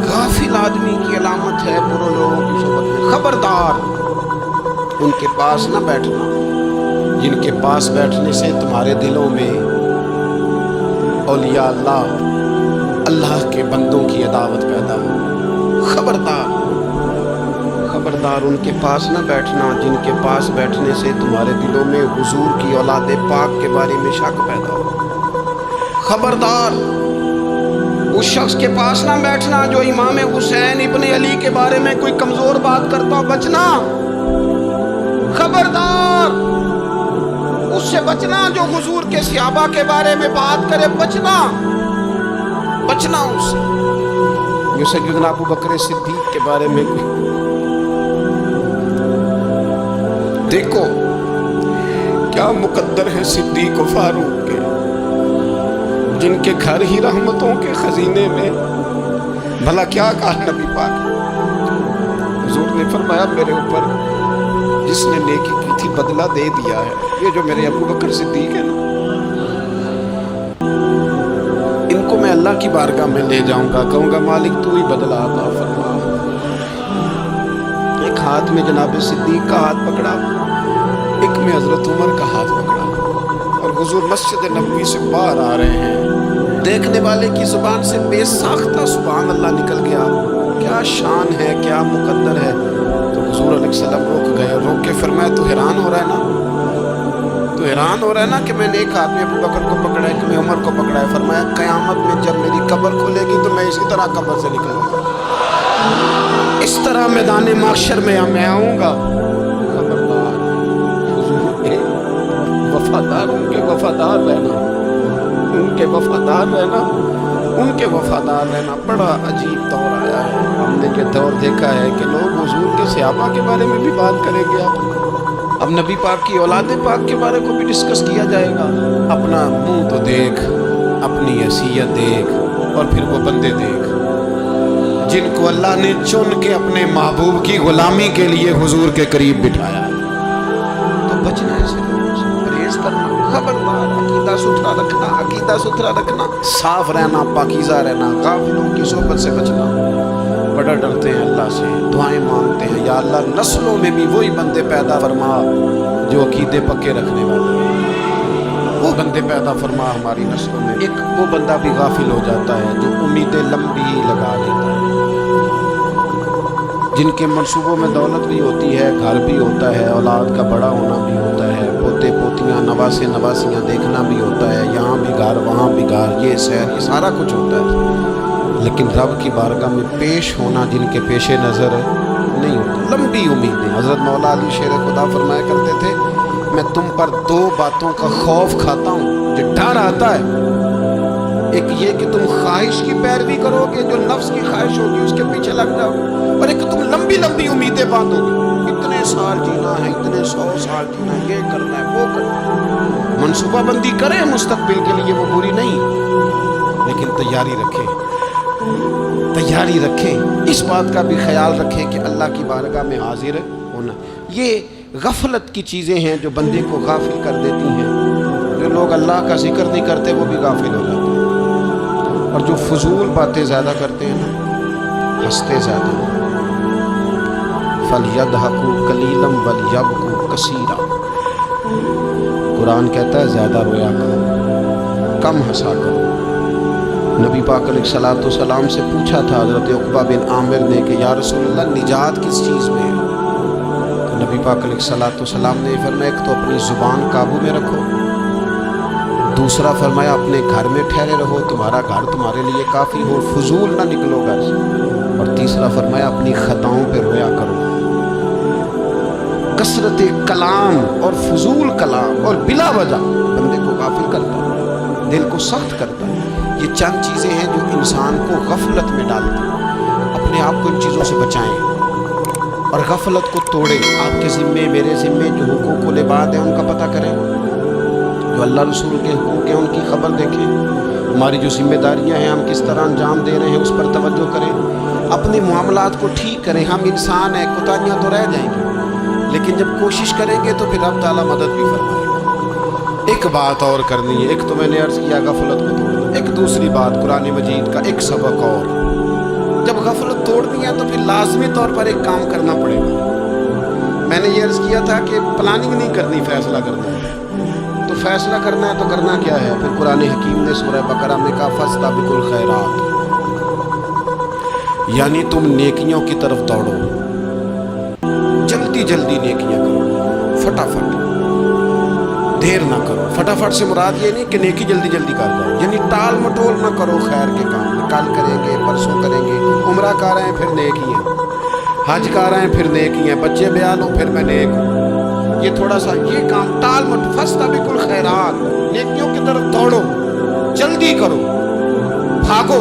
غافل آدمی کی علامت ہے برے لوگوں کی صحبت میں، خبردار ان کے پاس نہ بیٹھنا جن کے پاس بیٹھنے سے تمہارے دلوں میں اولیاء اللہ اللہ کے بندوں کی عداوت پیدا ہو، خبردار خبردار ان کے پاس نہ بیٹھنا جن کے پاس بیٹھنے سے تمہارے دلوں میں حضور کی اولاد پاک کے بارے میں شک پیدا ہو، خبردار اس شخص کے پاس نہ بیٹھنا جو امام حسین ابن علی کے بارے میں کوئی کمزور بات کرتا ہو، بچنا، خبردار اس سے بچنا جو حضور کے صحابہ کے بارے میں بات کرے، بچنا بچنا اس سے، جو سیدنا ابو بکر صدیق کے بارے میں کوئی، دیکھو کیا مقدر ہے صدیق و فاروق کے، جن کے گھر ہی رحمتوں کے خزینے میں، بھلا کیا کہا نبی پاک، حضور نے فرمایا میرے اوپر جس نے نیکی کی تھی بدلہ دے دیا ہے، یہ جو میرے ابو بکر صدیق ہے نا، ان کو میں اللہ کی بارگاہ میں لے جاؤں گا، کہوں گا مالک تو ہی بدلہ عطا فرما۔ ایک ہاتھ میں جناب صدیق کا ہاتھ پکڑا، ایک میں حضرت عمر کا ہاتھ پکڑا، اور حضور مسجد نبوی سے باہر آ رہے ہیں، دیکھنے والے کی زبان سے بے ساختہ سبحان اللہ نکل گیا، کیا شان ہے کیا مقدر ہے۔ تو حضور علیہ السلام روک گئے، روک کے فرمایا تو حیران ہو رہا ہے نا، تو حیران ہو رہا ہے نا کہ میں نے ایک ہاتھ میں ابو بکر کو پکڑا ہے، ایک میں عمر کو پکڑا ہے، فرمایا قیامت میں جب میری قبر کھلے گی تو میں اسی طرح قبر سے نکلوں گا، اس طرح میدان محشر میں میں آؤں گا۔ خبردار حضور کے وفادار، ان کے وفادار رہنا، ان کے وفادار رہنا، ان کے وفادار رہنا۔ بڑا عجیب دور آیا ہے، ہم نے یہ دور دیکھا ہے کہ لوگ حضور کے صحابہ کے بارے میں بھی بات کریں گے، اب نبی پاک کی اولاد پاک کے بارے کو بھی ڈسکس کیا جائے گا۔ اپنا منہ تو دیکھ، اپنی حیثیت دیکھ، اور پھر وہ بندے دیکھ جن کو اللہ نے چن کے اپنے محبوب کی غلامی کے لیے حضور کے قریب بٹھایا ہے۔ تو بچنا ایسے لوگوں سے، پرہیز کرنا، خبردار عقیدہ ستھرا رکھنا، عقیدہ ستھرا رکھنا، صاف رہنا، پاکیزہ رہنا، غافلوں کی صحبت سے بچنا۔ بڑا ڈرتے ہیں اللہ سے، دعائیں مانگتے ہیں یا اللہ نسلوں میں بھی وہی بندے پیدا فرما جو عقیدے پکے رکھنے والے ہیں، وہ بندے پیدا فرما ہماری نسلوں میں۔ ایک وہ بندہ بھی غافل ہو جاتا ہے جو امیدیں لمبی لگا لیتا ہے، جن کے منصوبوں میں دولت بھی ہوتی ہے, گھر بھی ہوتا ہے, اولاد کا بڑا ہونا بھی ہوتا ہے, پوتے پوتیاں نواسے نواسیاں دیکھنا بھی ہوتا ہے, یہاں بھی گھر وہاں بھی گھر, یہ سیر, یہ سارا کچھ ہوتا ہے, لیکن رب کی بارگاہ میں پیش ہونا جن کے پیش نظر نہیں ہوتا. لمبی امیدیں. حضرت مولا علی شیر خدا فرمایا کرتے تھے, میں تم پر 2 باتوں کا خوف کھاتا ہوں, جو ڈر آتا ہے. ایک یہ کہ تم خواہش کی پیروی کرو گے, جو نفس کی خواہش ہوگی اس کے پیچھے لگ جاؤ گے, اور ایک تم لمبی لمبی امیدیں باندھو گے, اتنے سال جینا ہے, اتنے 100 سال جینا ہے, یہ کرنا ہے, وہ کرنا ہے. منصوبہ بندی کریں مستقبل کے لیے, وہ بری نہیں, لیکن تیاری رکھیں. اس بات کا بھی خیال رکھیں کہ اللہ کی بارگاہ میں حاضر ہونا. یہ غفلت کی چیزیں ہیں جو بندے کو غافل کر دیتی ہیں. جو لوگ اللہ کا ذکر نہیں کرتے وہ بھی غافل ہو جاتے ہیں, اور جو فضول باتیں زیادہ کرتے ہیں نا, ہنستے زیادہ ہیں. فَلْيَضْحَكُوا قَلِيلًا وَلْيَبْكُوا كَثِيرًا. قرآن کہتا ہے زیادہ رویا کرو, کم ہنسا کرو. نبی پاک علیہ الصلوۃ والسلام سے پوچھا تھا حضرت عقبہ بن عامر نے کہ یا رسول اللہ نجات کس چیز میں ہے؟ تو نبی پاک علیہ الصلوۃ والسلام نے فرمایا ایک تو اپنی زبان قابو میں رکھو, دوسرا فرمایا اپنے گھر میں ٹھہرے رہو, تمہارا گھر تمہارے لیے کافی ہو, فضول نہ نکلو گھر سے, اور تیسرا فرمایا اپنی خطاؤں پہ رویا کرو. کثرت کلام اور فضول کلام اور بلا وجہ بندے کو غافل کرتا ہے, دل کو سخت کرتا ہے. یہ چند چیزیں ہیں جو انسان کو غفلت میں ڈالتی ہیں. اپنے آپ کو ان چیزوں سے بچائیں اور غفلت کو توڑیں. آپ کے ذمے, میرے ذمے جو حقوق و لباد ہیں ان کا پتہ کریں, جو اللہ رسول کے حقوق ہیں ان کی خبر دیکھیں. ہماری جو ذمہ داریاں ہیں ہم کس طرح انجام دے رہے ہیں اس پر توجہ کریں. اپنے معاملات کو ٹھیک کریں. ہم انسان ہیں, کوتاہیاں تو رہ جائیں گی, لیکن جب کوشش کریں گے تو پھر رب تعالیٰ مدد بھی فرمائے گا. ایک بات اور کرنی ہے, ایک تو میں نے عرض کیا غفلت کو توڑنا, ایک دوسری بات قرآن مجید کا ایک سبق اور. جب غفلت توڑنی ہے تو پھر لازمی طور پر ایک کام کرنا پڑے گا. میں نے یہ عرض کیا تھا کہ پلاننگ نہیں کرنی, فیصلہ کرنا ہے. تو فیصلہ کرنا ہے تو کرنا کیا ہے؟ پھر قرآن حکیم نے سورہ بقرہ میں کہا فاستبقوا الخیرات, یعنی تم نیکیوں کی طرف دوڑو, جلدی جلدی نیکیاں کرو, فٹافٹ, دیر نہ کرو. فٹافٹ سے مراد یہ نہیں کہ نیکی جلدی جلدی کر جاؤ, یعنی ٹال مٹول نہ کرو خیر کے کام. کل کریں گے, پرسوں کریں گے, عمرہ کر رہے ہیں پھر نیکی ہیں, حج کر رہے ہیں پھر نیکی ہیں, بچے بیال ہوں پھر میں نیک ہوں. یہ تھوڑا سا یہ کام ٹال مٹ, فاستبقوا الخیرات, نیکیوں کی طرف دوڑو, جلدی کرو, بھاگو.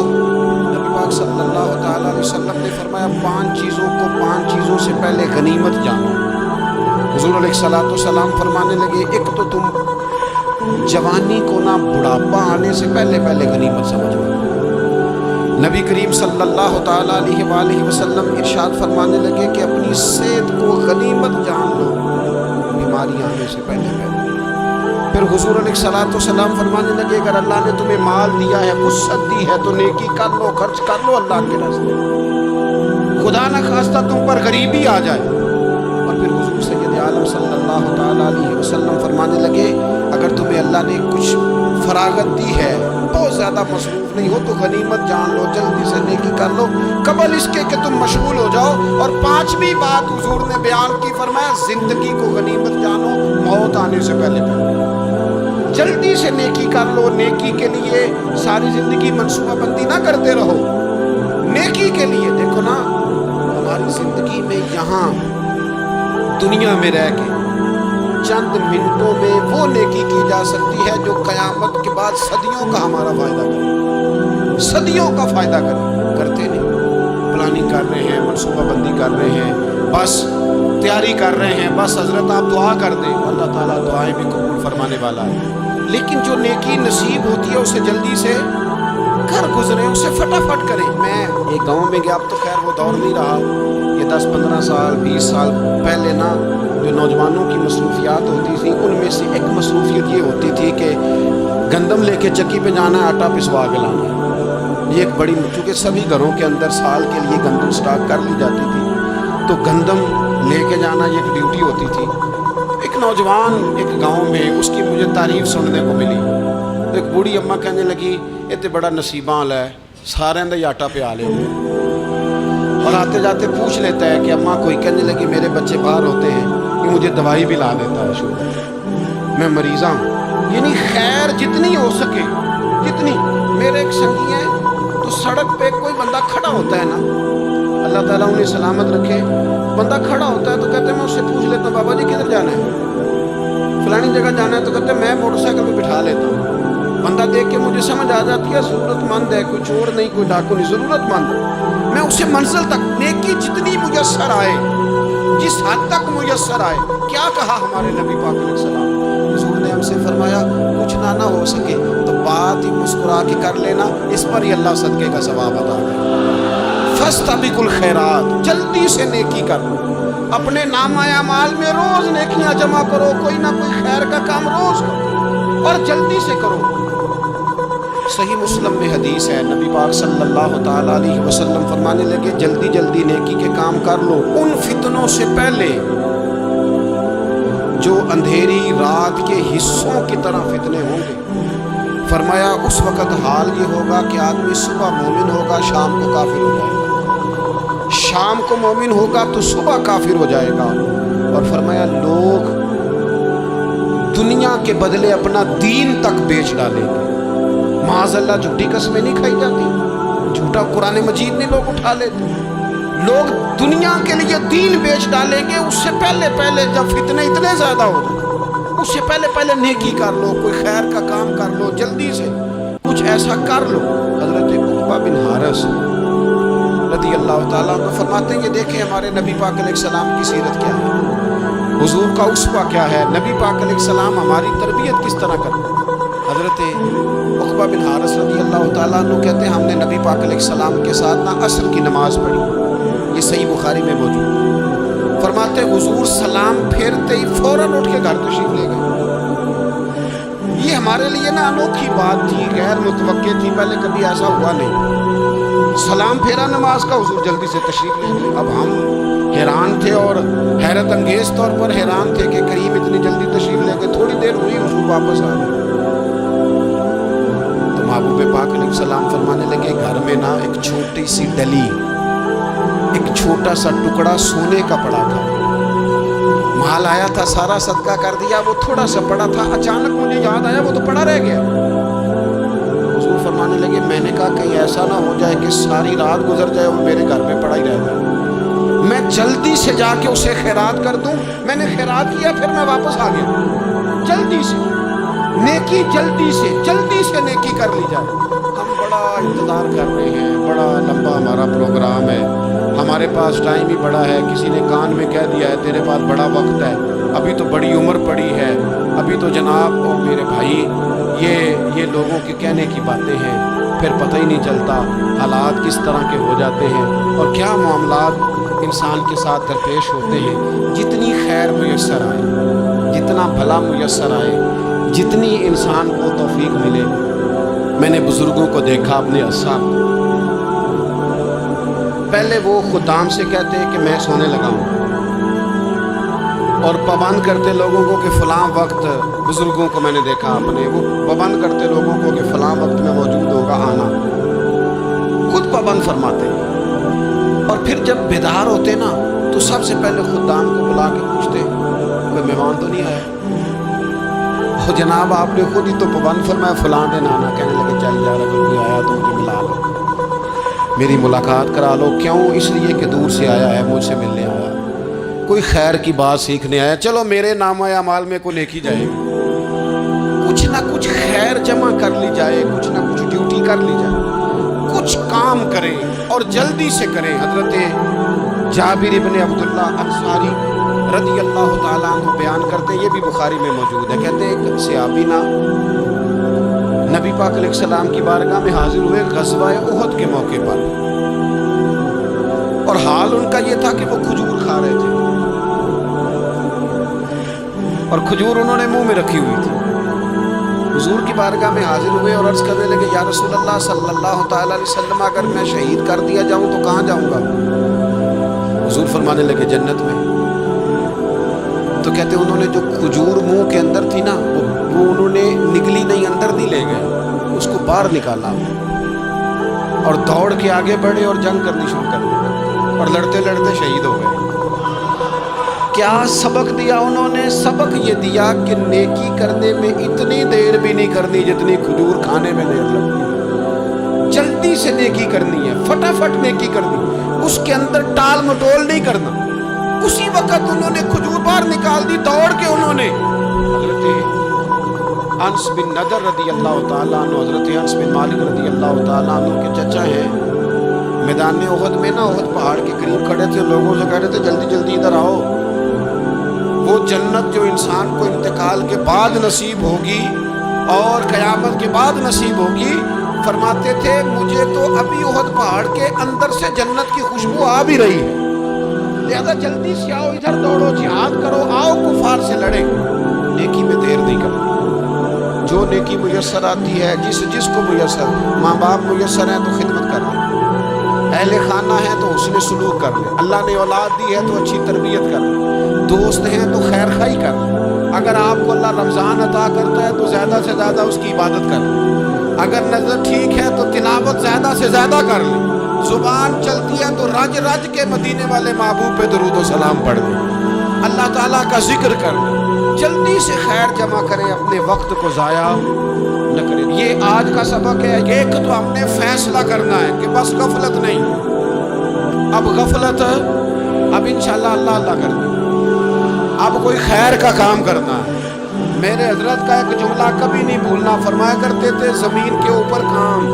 نبی پاک صلی اللہ تعالیٰ علیہ وسلم نے فرمایا 5 چیزوں کو 5 چیزوں سے پہلے غنیمت جانو. حضور علیہ الصلوۃ والسلام فرمانے لگے ایک تو تم جوانی کو نہ بڑھاپا آنے سے پہلے غنیمت سمجھو. نبی کریم صلی اللہ تعالیٰ علیہ وآلہ وسلم ارشاد فرمانے لگے کہ اپنی صحت کو غنیمت جان لو, بیماری آنے سے پہلے. پھر حضور علیہ الصلوۃ والسلام فرمانے لگے اگر اللہ نے تمہیں مال دیا ہے, وسعت دی ہے, تو نیکی کر لو, خرچ کر لو اللہ کے راستے. خدا نہ خواستہ تم پر غریبی آ جائے. اور پھر حضور سید عالم صلی اللہ تعالیٰ علیہ وسلم فرمانے لگے اگر تمہیں اللہ نے کچھ فراغت دی ہے, بہت زیادہ مصروف نہیں ہو, تو غنیمت جان لو, جلدی سے نیکی کر لو, قبل اس کے کہ تم مشغول ہو جاؤ. اور 5ویں بات حضور نے بیان کی, فرمایا زندگی کو غنیمت جانو, موت آنے سے پہلے جلدی سے نیکی کر لو. نیکی کے لیے ساری زندگی منصوبہ بندی نہ کرتے رہو, نیکی کے لیے دیکھو نا ہماری زندگی میں یہاں دنیا میں رہ کے چند منٹوں میں وہ نیکی کی جا سکتی ہے جو قیامت کے بعد صدیوں کا ہمارا فائدہ کرے, صدیوں کا فائدہ کرتے نہیں. پلاننگ کر رہے ہیں, منصوبہ بندی کر رہے ہیں, بس تیاری کر رہے ہیں, بس حضرت آپ دعا کر دیں, اللہ تعالیٰ دعائیں بھی قبول فرمانے والا ہے. لیکن جو نیکی نصیب ہوتی ہے اسے جلدی سے گھر گزرے, اسے فٹافٹ کریں. میں ایک گاؤں میں گیا, اب تو خیر وہ دور نہیں رہا, یہ 10-15 سال 20 سال پہلے نا جو نوجوانوں کی مصروفیات ہوتی تھیں ان میں سے ایک مصروفیت یہ ہوتی تھی کہ گندم لے کے چکی پہ جانا ہے, آٹا پسوا کے لانا ہے. یہ ایک بڑی, چونکہ سبھی گھروں کے اندر سال کے لیے گندم سٹاک کر لی جاتی تھی, تو گندم لے کے جانا یہ ایک ڈیوٹی ہوتی تھی. ایک نوجوان ایک گاؤں میں, اس کی مجھے تعریف سننے کو ملی. ایک بوڑھی اماں کہنے لگی یہ تو بڑا نصیباں والا ہے, سارے دا آٹا پیا لے. اور آتے جاتے پوچھ لیتا ہے کہ اماں کوئی کہنے لگی میرے بچے باہر ہوتے ہیں کہ مجھے دوائی بھی لا دیتا ہے شوگر، میں مریضہ ہوں. یعنی خیر جتنی ہو سکے جتنی. میرے ایک سنگی ہیں تو سڑک پہ کوئی بندہ کھڑا ہوتا ہے نا، اللہ تعالیٰ انہیں سلامت رکھے، بندہ کھڑا ہوتا ہے تو کہتے ہیں میں اس سے پوچھ لیتا ہوں بابا جی کدھر جانا ہے، فلانی جگہ جانا ہے، تو کہتے ہیں میں موٹر سائیکل پہ بٹھا لیتا ہوں. بندہ دیکھ کے مجھے سمجھ آ جاتی ہے ضرورت مند ہے، کوئی چور نہیں کوئی ڈاکو نہیں، ضرورت مند ہے. میں اسے منزل تک نیکی جتنی میسر آئے، جس حد تک میسر آئے. کیا کہا ہمارے نبی پاک علیہ السلام، حضور نے ہم سے فرمایا کچھ نہ ہو سکے تو بات ہی مسکرا کے کر لینا، اس پر ہی اللہ صدقے کا ثواب عطا کرے. فاستبقوا الخیرات، جلدی سے نیکی کرو، اپنے نامہ اعمال میں روز نیکیاں جمع کرو، کوئی نہ کوئی خیر کا کام روز کرو اور جلدی سے کرو. صحیح مسلم میں حدیث ہے، نبی پاک صلی اللہ تعالیٰ علیہ وسلم فرمانے لگے جلدی جلدی نیکی کے کام کر لو ان فتنوں سے پہلے جو اندھیری رات کے حصوں کی طرح فتنے ہوں گے. فرمایا اس وقت حال یہ ہوگا کہ آدمی صبح مومن ہوگا شام کو کافر ہو جائے گا، شام کو مومن ہوگا تو صبح کافر ہو جائے گا. اور فرمایا لوگ دنیا کے بدلے اپنا دین تک بیچ ڈالیں گے. معاذ اللہ جھوٹی قسمیں نہیں کھائی جاتی، جھوٹا قرآن مجید نہیں لوگ اٹھا لیتے. لوگ دنیا کے لیے دین بیچ ڈالیں گے. اس سے پہلے جب فتنے اتنے زیادہ ہو جائیں، اس سے پہلے نیکی کر لو، کوئی خیر کا کام کر لو، جلدی سے کچھ ایسا کر لو. حضرت عقبہ بن حارث رضی اللہ تعالیٰ عنہ فرماتے ہیں یہ دیکھیں ہمارے نبی پاک علیہ السلام کی سیرت کیا ہے، حضور کا اسوہ کیا ہے، نبی پاک علیہ السلام ہماری تربیت کس طرح کرتے ہیں. حضرت عقبہ بن حارث رضی اللہ تعالیٰ عنہ کہتے ہیں ہم نے نبی پاک علیہ السلام کے ساتھ نہ عصر کی نماز پڑھی، یہ صحیح بخاری میں موجود ہے. فرماتے حضور سلام پھیرتے ہی فوراً اٹھ کے گھر تشریف لے گئے. یہ ہمارے لیے نا انوکھی بات تھی، غیر متوقع تھی، پہلے کبھی ایسا ہوا نہیں. سلام پھیرا نماز کا، حضور جلدی سے تشریف لے گئے. اب ہم حیران تھے اور حیرت انگیز طور پر حیران تھے کہ کریم اتنی جلدی تشریف لے گئے. تھوڑی دیر ہوئی حضور واپس آ گئے. محبوب پاک علیہ السلام فرمانے لگے گھر میں نا ایک چھوٹی سی ڈلی، ایک چھوٹا سا ٹکڑا سونے کا پڑا تھا، مال آیا تھا سارا صدقہ کر دیا، وہ تھوڑا سا پڑا تھا، اچانک مجھے یاد آیا وہ تو پڑا رہ گیا. حضور فرمانے لگے میں نے کہا کہیں ایسا نہ ہو جائے کہ ساری رات گزر جائے وہ میرے گھر میں پڑا ہی رہ جائے، میں جلدی سے جا کے اسے خیرات کر دوں. میں نے خیرات کیا پھر میں واپس آ گیا. جلدی سے نیکی، جلدی سے نیکی کر لی جائے. ہم بڑا انتظار کر رہے ہیں، بڑا لمبا ہمارا پروگرام ہے، ہمارے پاس ٹائم ہی بڑا ہے، کسی نے کان میں کہہ دیا ہے تیرے پاس بڑا وقت ہے، ابھی تو بڑی عمر پڑی ہے، ابھی تو جناب او میرے بھائی یہ لوگوں کے کہنے کی باتیں ہیں. پھر پتہ ہی نہیں چلتا حالات کس طرح کے ہو جاتے ہیں اور کیا معاملات انسان کے ساتھ درپیش ہوتے ہیں. جتنی خیر میسر آئے، جتنا بھلا میسر آئے، جتنی انسان کو توفیق ملے. میں نے بزرگوں کو دیکھا اپنے اصحاب، پہلے وہ خدام سے کہتے کہ میں سونے لگا ہوں اور پابند کرتے لوگوں کو کہ فلاں وقت، بزرگوں کو میں نے دیکھا اپنے، وہ پابند کرتے لوگوں کو کہ فلاں وقت میں موجود ہوگا آنا، خود پابند فرماتے. اور پھر جب بیدار ہوتے نا تو سب سے پہلے خدام کو بلا کے پوچھتے کوئی مہمان تو نہیں آیا. جناب آپ نے خود ہی تو پابند فرمایا فلاں دن آنا. کہنے لگے چل یار اگر کوئی آیا تو مجھے ملا لو، میری ملاقات کرا لو. کیوں؟ اس لیے کہ دور سے آیا ہے، مجھ سے ملنے آیا، کوئی خیر کی بات سیکھنے آیا. چلو میرے نامہ اعمال میں کو نیکی جائے گی، کچھ نہ کچھ خیر جمع کر لی جائے، کچھ نہ کچھ ڈیوٹی کر لی جائے، کچھ کام کریں اور جلدی سے کریں. حضرت جابر ابن عبداللہ انصاری رضی اللہ تعالیٰ عنہ بیان کرتے ہیں، یہ بھی بخاری میں موجود ہے. کہتے ہیں ایک صحابی نا نبی پاک علیہ السلام کی بارگاہ میں حاضر ہوئے غزوہ احد کے موقع پر، اور حال ان کا یہ تھا کہ وہ کھجور کھا رہے تھے اور کھجور انہوں نے منہ میں رکھی ہوئی تھی. حضور کی بارگاہ میں حاضر ہوئے اور عرض کرنے لگے یا رسول اللہ صلی اللہ تعالیٰ علیہ وسلم اگر میں شہید کر دیا جاؤں تو کہاں جاؤں گا؟ حضور فرمانے لگے جنت میں. تو کہتے انہوں نے جو کھجور منہ کے اندر تھی نا وہ انہوں نے نگلی نہیں، اندر نہیں لے گئے، اس کو باہر نکالا اور دوڑ کے آگے بڑھے اور جنگ کرنی شروع کر دی. اور لڑتے لڑتے شہید ہو گئے۔ کیا سبق دیا انہوں نے؟ سبق یہ دیا کہ نیکی کرنے میں اتنی دیر بھی نہیں کرنی جتنی کھجور کھانے میں دیر لگتی ہے۔ جلدی سے نیکی کرنی ہے، فٹافٹ نیکی کرنی، اس کے اندر ٹال مٹول نہیں کرنا۔ اسی وقت انہوں نے کھجور باہر نکال دی، دوڑ کے انہوں نے حضرت انس بن نضر رضی اللہ تعالیٰ عنہ، حضرت انس بن مالک رضی اللہ تعالیٰ عنہ کے چچا ہیں، میدان احد میں نا، احد پہاڑ کے قریب کھڑے تھے، لوگوں سے کہہ رہے تھے جلدی جلدی ادھر آؤ، وہ جنت جو انسان کو انتقال کے بعد نصیب ہوگی اور قیامت کے بعد نصیب ہوگی، فرماتے تھے مجھے تو ابھی احد پہاڑ کے اندر سے جنت کی خوشبو آ بھی رہی ہے، لہذا جلدی سے آؤ، ادھر دوڑو، جہاد کرو، آؤ کفار سے لڑیں۔ نیکی میں دیر نہیں کرنا، جو نیکی میسر آتی ہے، جس کو میسر، ماں باپ میسر ہیں تو خدمت کر لیں، اہل خانہ ہیں تو حسن سلوک کر لیں، اللہ نے اولاد دی ہے تو اچھی تربیت کر لیں، دوست ہیں تو خیر خواہی کر لیں، اگر آپ کو اللہ رمضان عطا کرتا ہے تو زیادہ سے زیادہ اس کی عبادت کر لیں، اگر نظر ٹھیک ہے تو تلاوت زیادہ سے زیادہ کر لیں، زبان چلتی ہے تو رج رج کے مدینے والے محبوب پہ درود و سلام پڑھ لیں، اللہ تعالیٰ کا ذکر کر لیں، جلدی سے خیر جمع کریں، اپنے وقت کو ضائع نہ کریں۔ یہ آج کا سبق ہے۔ ایک تو ہم نے فیصلہ کرنا ہے کہ بس غفلت نہیں، اب غفلت اب انشاءاللہ اللہ اللہ کر دیں، اب کوئی خیر کا کام کرنا ہے۔ میرے حضرت کا ایک جملہ کبھی نہیں بھولنا، فرمایا کرتے تھے زمین کے اوپر کام،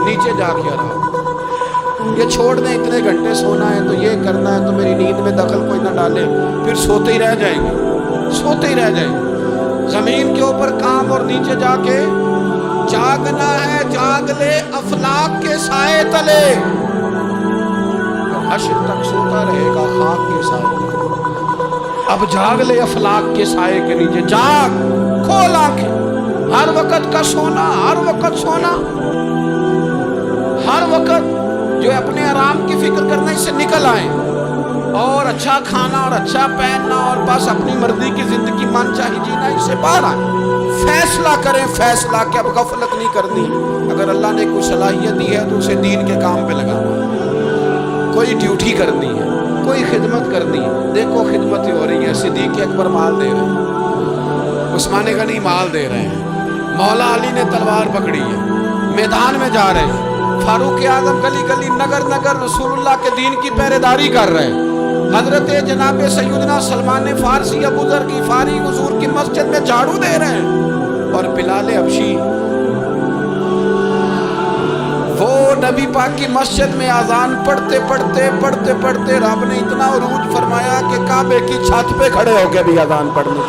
نیچے جا کے آرام، یہ چھوڑ دیں، اتنے گھنٹے سونا ہے تو یہ کرنا ہے تو میری نیند میں دخل کوئی نہ ڈالے، پھر سوتے ہی رہ جائیں گے، سوتے ہی رہ جائیں گے۔ زمین کے اوپر کام اور نیچے جا کے جاگنا ہے، جاگ لے افلاک کے سائے تلے، حشر تک سوتا رہے گا خاک کے سائے تلے۔ اب جاگ لے افلاک کے سائے کے نیچے، جاگ، کھول آنکھیں، ہر وقت کا سونا، ہر وقت سونا، ہر وقت جو اپنے آرام کی فکر کرنا، اس سے نکل آئیں اور اچھا کھانا اور اچھا پہننا اور بس اپنی مرضی کی زندگی من چاہی جینا، اس سے باہر آئیں، فیصلہ کریں، فیصلہ کہ اب غفلت نہیں کرنی، اگر اللہ نے کوئی صلاحیت دی ہے تو اسے دین کے کام پہ لگانا ہے، کوئی ڈیوٹی کرنی ہے، کوئی خدمت کرنی ہے۔ دیکھو خدمتیں ہو رہی ہیں، صدیق اکبر مال دے رہے ہیں، عثمان غنی مال دے رہے ہیں، مولا علی نے تلوار پکڑی ہے، میدان میں جا رہے ہیں، فاروق اعظم گلی گلی نگر نگر رسول اللہ کے دین کی پہرے داری کر رہے ہیں، حضرت جناب سیدنا سلمان فارسی ابو ذر غفاری حضور کی مسجد میں جھاڑو دے رہے ہیں، اور بلال حبشی وہ نبی پاک کی مسجد میں اذان پڑھتے پڑھتے رب نے اتنا عروج فرمایا کہ کعبے کی چھت پہ کھڑے ہو کے بھی اذان پڑھنے،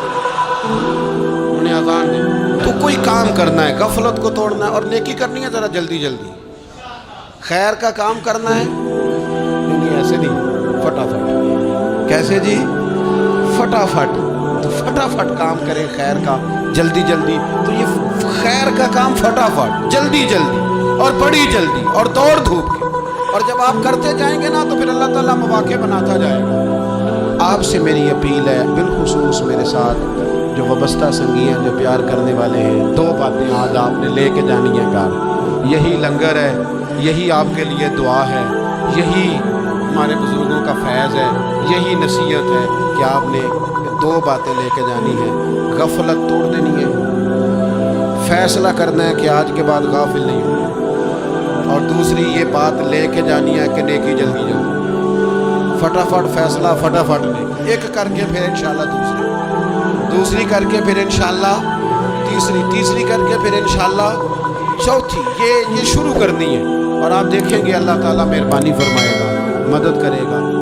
انہیں اذان دی۔ تو کوئی کام کرنا ہے، غفلت کو توڑنا ہے اور نیکی کرنی ہے، ذرا جلدی جلدی خیر کا کام کرنا ہے، نہیں ایسے نہیں، فٹافٹ۔ کیسے جی؟ فٹافٹ، تو فٹافٹ کام کریں خیر کا، جلدی جلدی، تو یہ خیر کا کام فٹافٹ، جلدی جلدی اور بڑی جلدی اور دوڑ دھوپ کے، اور جب آپ کرتے جائیں گے نا تو پھر اللہ تعالیٰ مواقع بناتا جائے گا۔ آپ سے میری اپیل ہے، بالخصوص میرے ساتھ جو وابستہ سنگی ہیں، جو پیار کرنے والے ہیں، دو باتیں آج آپ نے لے کے جانی ہے گھر، یہی لنگر ہے، یہی آپ کے لیے دعا ہے، یہی ہمارے بزرگوں کا فیض ہے، یہی نصیحت ہے کہ آپ نے دو باتیں لے کے جانی ہے، غفلت توڑ دینی ہے، فیصلہ کرنا ہے کہ آج کے بعد غافل نہیں ہونا، اور دوسری یہ بات لے کے جانی ہے کہ نیکی جلدی جلدی، فٹافٹ فیصلہ، فٹافٹ نیکی، ایک کر کے پھر انشاءاللہ دوسری کر کے پھر انشاءاللہ تیسری کر کے پھر انشاءاللہ چوتھی، یہ شروع کرنی ہے، اور آپ دیکھیں گے اللہ تعالیٰ مہربانی فرمائے گا، مدد کرے گا۔